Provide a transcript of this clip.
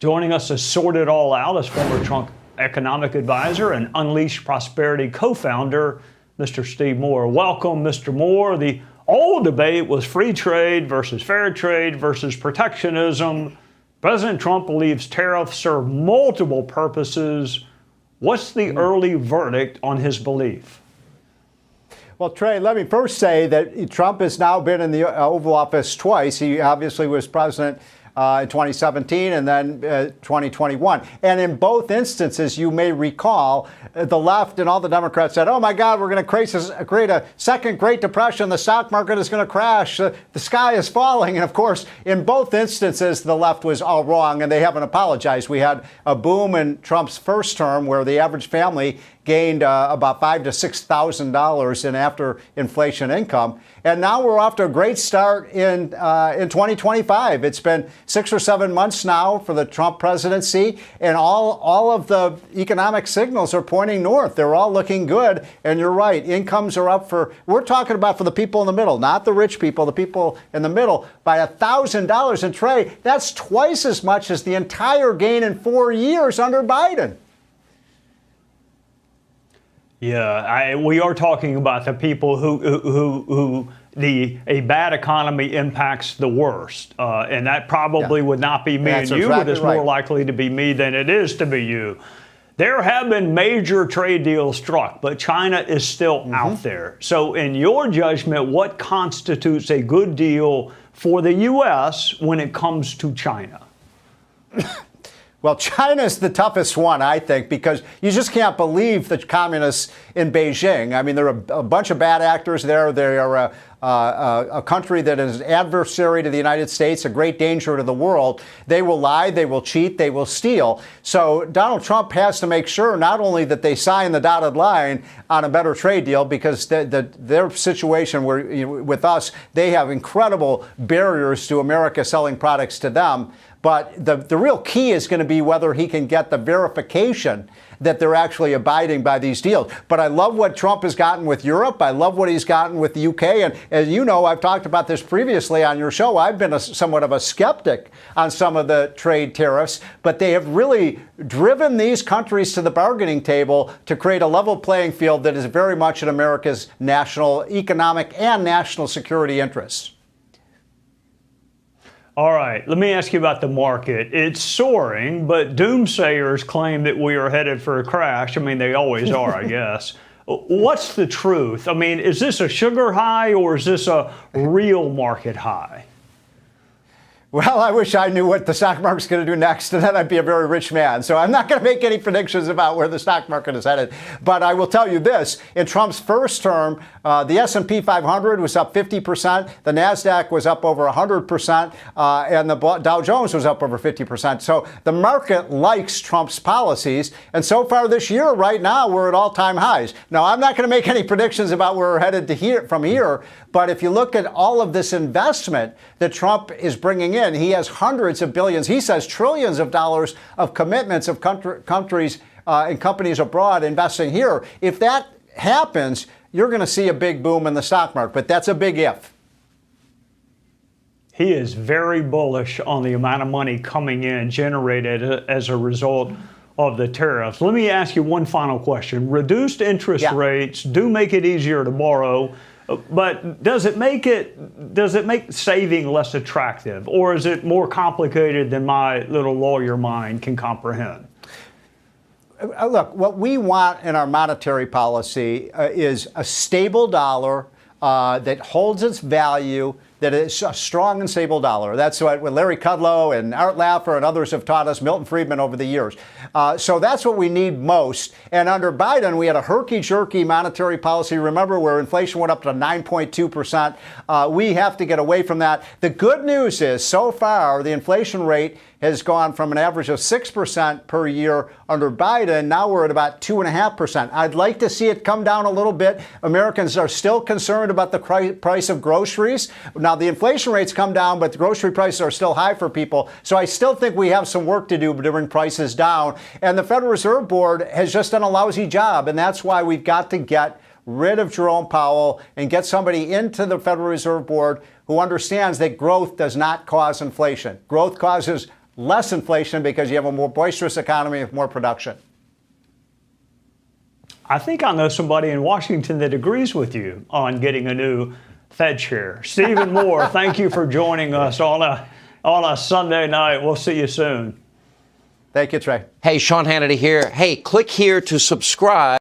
Joining us to sort it all out is former Trump economic advisor and Unleashed Prosperity co-founder, Mr. Steve Moore. Welcome, Mr. Moore. The old debate was free trade versus fair trade versus protectionism. President Trump believes tariffs serve multiple purposes. What's the early verdict on his belief? Well, Trey, let me first say that Trump has now been in the Oval Office twice. He obviously was president in 2017 and then 2021. And in both instances, you may recall, the left and all the Democrats said, oh, my God, we're going to create a second Great Depression. The stock market is going to crash. The sky is falling. And, of course, in both instances, the left was all wrong, and they haven't apologized. We had a boom in Trump's first term where the average family gained about $5,000 to $6,000 in after inflation income. And now we're off to a great start in 2025. It's been 6 or 7 months now for the Trump presidency, and all of the economic signals are pointing north. They're all looking good. And you're right, incomes are up we're talking about for the people in the middle, not the rich people, the people in the middle, by $1,000 in trade. That's twice as much as the entire gain in 4 years under Biden. Yeah, we are talking about the people who a bad economy impacts the worst, and that probably would not be me and you, but it's more likely to be me than it is to be you. There have been major trade deals struck, but China is still out there. So in your judgment, what constitutes a good deal for the U.S. when it comes to China? Well, China's the toughest one, I think, because you just can't believe the communists in Beijing. I mean, there are a bunch of bad actors there. They are a country that is an adversary to the United States, a great danger to the world. They will lie, they will cheat, they will steal. So Donald Trump has to make sure not only that they sign the dotted line on a better trade deal, because their situation with us, they have incredible barriers to America selling products to them. But the real key is going to be whether he can get the verification that they're actually abiding by these deals. But I love what Trump has gotten with Europe. I love what he's gotten with the UK. And as you know, I've talked about this previously on your show. I've been somewhat of a skeptic on some of the trade tariffs, but they have really driven these countries to the bargaining table to create a level playing field that is very much in America's national economic and national security interests. All right, let me ask you about the market. It's soaring, but doomsayers claim that we are headed for a crash. I mean, they always are, I guess. What's the truth? I mean, is this a sugar high or is this a real market high? Well, I wish I knew what the stock market's going to do next, and then I'd be a very rich man. So I'm not going to make any predictions about where the stock market is headed. But I will tell you this. In Trump's first term, the S&P 500 was up 50%. The NASDAQ was up over 100%. And the Dow Jones was up over 50%. So the market likes Trump's policies. And so far this year, right now, we're at all-time highs. Now, I'm not going to make any predictions about where we're headed from here. But if you look at all of this investment that Trump is bringing in, he has hundreds of billions, he says trillions of dollars of commitments of countries and companies abroad investing here. If that happens, you're going to see a big boom in the stock market, but that's a big if. He is very bullish on the amount of money coming in generated as a result of the tariffs. Let me ask you one final question. Reduced interest rates do make it easier to borrow. But does it make saving less attractive, or is it more complicated than my little lawyer mind can comprehend? Look, what we want in our monetary policy is a stable dollar that holds its value, that is a strong and stable dollar. That's what Larry Kudlow and Art Laffer and others have taught us, Milton Friedman over the years. So that's what we need most. And under Biden, we had a herky-jerky monetary policy, remember, where inflation went up to 9.2%. We have to get away from that. The good news is, so far, the inflation rate has gone from an average of 6% per year under Biden. Now we're at about 2.5%. I'd like to see it come down a little bit. Americans are still concerned about the price of groceries. Now, the inflation rates come down, but the grocery prices are still high for people. So I still think we have some work to do to bring prices down. And the Federal Reserve Board has just done a lousy job. And that's why we've got to get rid of Jerome Powell and get somebody into the Federal Reserve Board who understands that growth does not cause inflation. Growth causes less inflation because you have a more boisterous economy with more production? I think I know somebody in Washington that agrees with you on getting a new Fed chair. Stephen Moore, thank you for joining us on a Sunday night. We'll see you soon. Thank you, Trey. Hey, Sean Hannity here. Hey, click here to subscribe.